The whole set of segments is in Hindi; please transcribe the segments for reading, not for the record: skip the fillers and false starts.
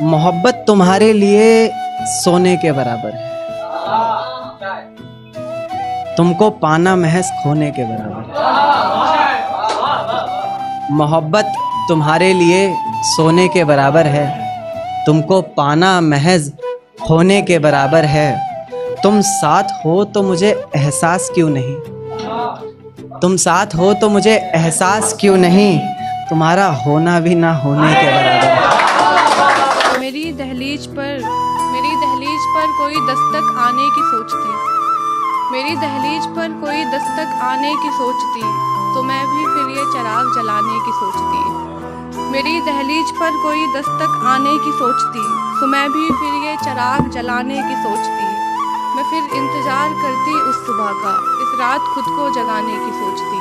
मोहब्बत तुम्हारे लिए सोने के बराबर है, तुमको पाना महज खोने के बराबर है। मोहब्बत तुम्हारे लिए सोने के बराबर है, तुमको पाना महज खोने के बराबर है। तुम साथ हो तो मुझे एहसास क्यों नहीं, तुम साथ हो तो मुझे एहसास क्यों नहीं, तुम्हारा होना भी ना होने के बराबर है। मेरी दहलीज पर कोई दस्तक आने की सोचती, मेरी दहलीज पर कोई दस्तक आने की सोचती, तो मैं भी फिर ये चिराग जलाने की सोचती। मेरी दहलीज पर कोई दस्तक आने की सोचती, तो मैं भी फिर ये चिराग जलाने की सोचती। मैं फिर इंतज़ार करती उस सुबह का, इस रात खुद को जगाने की सोचती।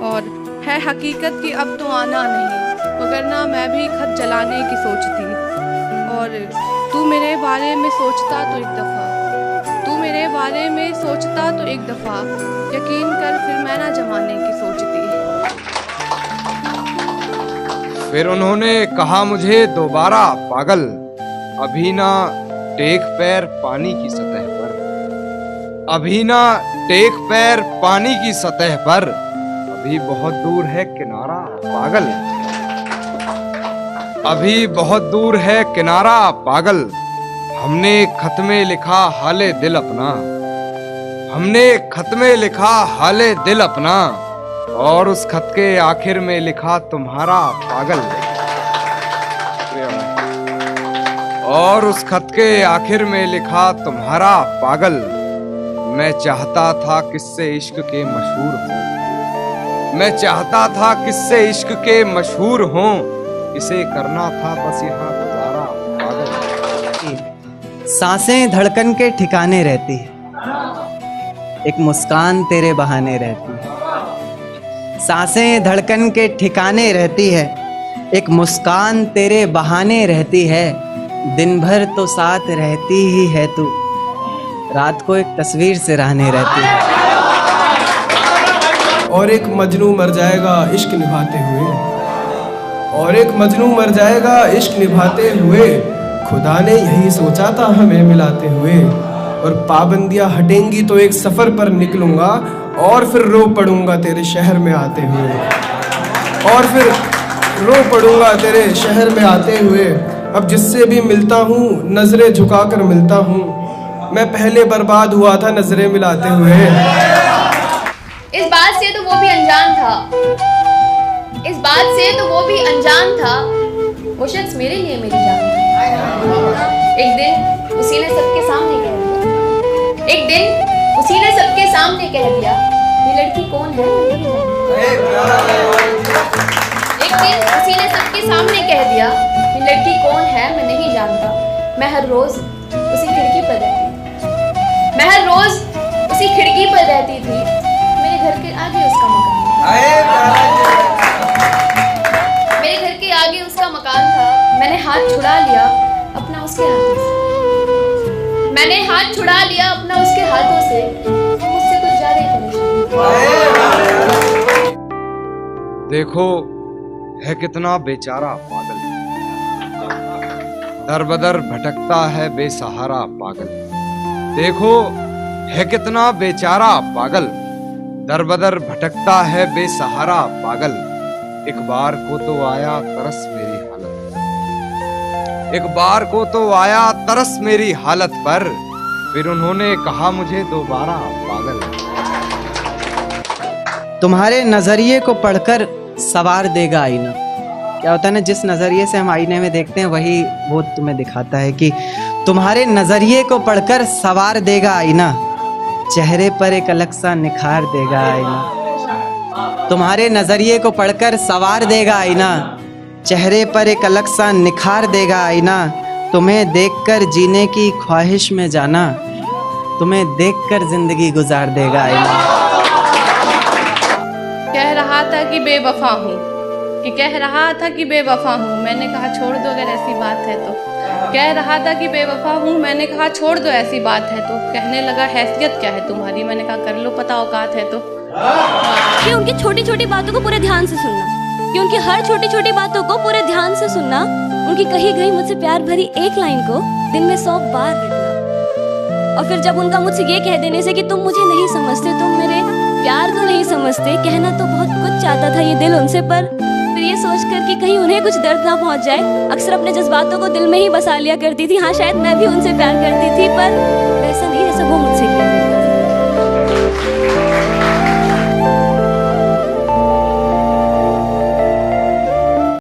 और है हकीकत कि अब तो आना नहीं, वगरना मैं भी खत जलाने की सोचती। और तू मेरे बारे में सोचता तो एक दफ़ा, तू मेरे बारे में सोचता तो एक दफ़ा, यकीन कर फिर मैं ना जमाने की सोचती। फिर उन्होंने कहा मुझे दोबारा पागल, अभी ना टेक पैर पानी की सतह पर, अभी ना टेक पैर पानी की सतह पर, अभी बहुत दूर है किनारा पागल, अभी बहुत दूर है किनारा पागल। हमने खत में लिखा हाले दिल अपना, हमने खत में लिखा हाले दिल अपना, और उस खत के आखिर में लिखा तुम्हारा पागल, और उस खत के आखिर में लिखा तुम्हारा पागल। मैं चाहता था किससे इश्क के मशहूर हों, मैं चाहता था किससे इश्क के मशहूर हों, इसे करना था बस यहाँ गुजारा पागल। सांसें धड़कन के ठिकाने रहती है, एक मुस्कान तेरे बहाने रहती है। सांसें धड़कन के ठिकाने रहती है, एक मुस्कान तेरे बहाने रहती है। दिन भर तो साथ रहती ही है तू, रात को एक तस्वीर से रहने रहती है। और एक मजनू मर जाएगा इश्क निभाते हुए, और एक मजनू मर जाएगा इश्क निभाते हुए, खुदा ने यही सोचा था हमें मिलाते हुए। और पाबंदियां हटेंगी तो एक सफ़र पर निकलूंगा, और फिर रो पड़ूंगा तेरे शहर में आते हुए, और फिर रो पड़ूंगा तेरे शहर में आते हुए। अब जिससे भी मिलता हूँ नजरें झुकाकर मिलता हूँ, मैं पहले बर्बाद हुआ था नजरें मिलाते हुए। इस बात से तो वो भी अनजान था, इस बात से तो वो भी अनजान था, वो शख्स मेरे लिए मेरी जान था। एक दिन उसी ने सबके सामने कह दिया, एक दिन उसी ने सबके सामने कह दिया, ये लड़की कौन है मैं नहीं जानता। एक दिन उसी ने सबके सामने कह दिया, ये लड़की कौन है मैं नहीं जानता। मैं हर रोज उसी खिड़की पर रहती थी, मैं हर रोज उसी खिड़की पर रहती थी, मेरे घर के आगे उसका मकान था, मेरे घर के आगे उसका मकान था। मैंने हाथ छुड़ा लिया अपना उसके हाथों से, मैंने हाथ छुड़ा लिया अपना उसके हाथों से, वो मुझसे कुछ ज्यादा ही परेशान। देखो है कितना बेचारा पागल, दर बदर भटकता है बेसहारा पागल। देखो है कितना बेचारा पागल, दर बदर भटकता है बेसहारा पागल। एक बार को तो आया तरस मेरी हालत पर, एक बार को तो आया तरस मेरी हालत पर, फिर उन्होंने कहा मुझे दोबारा पागल। तुम्हारे नजरिए को पढ़कर सवार देगा आईना। क्या होता है ना, जिस नजरिए से हम आईने में देखते हैं वही वो तुम्हें दिखाता है कि तुम्हारे नजरिए को पढ़कर सवार देगा आईना, चेहरे पर एक अलग सा निखार देगा आईना। तुम्हारे नजरिए को पढ़कर सवार देगा आईना, चेहरे पर एक अलग सा निखार देगा आईना। तुम्हें देखकर जीने की ख्वाहिश में जाना, तुम्हें देखकर जिंदगी गुजार देगा आईना। कह रहा था कि बेवफा हूँ, कि कह रहा था कि बेवफा हूँ, मैंने कहा छोड़ दो अगर ऐसी बात है तो। कह रहा था कि बेवफा हूँ, मैंने कहा छोड़ दो ऐसी बात है तो। कहने लगा हैसियत क्या है तुम्हारी, मैंने कहा कर लो पता औकात है तो। कि उनकी छोटी छोटी बातों को पूरे ध्यान से सुनना, कि उनकी हर छोटी छोटी बातों को पूरे ध्यान से सुनना, उनकी कही गई मुझसे प्यार भरी एक लाइन को दिन में 100 बार रटना। और फिर जब उनका मुझसे ये कह देने से कि तुम मुझे नहीं समझते, तुम मेरे प्यार को नहीं समझते, कहना तो बहुत कुछ चाहता था ये दिल उनसे, पर फिर ये सोच कर कि कहीं उन्हें कुछ दर्द ना पहुंच जाए, अक्सर अपने जज्बातों को दिल में ही बसा लिया करती थी। हाँ, शायद मैं भी उनसे प्यार करती थी, पर वैसा नहीं जैसा वो मुझसे किया।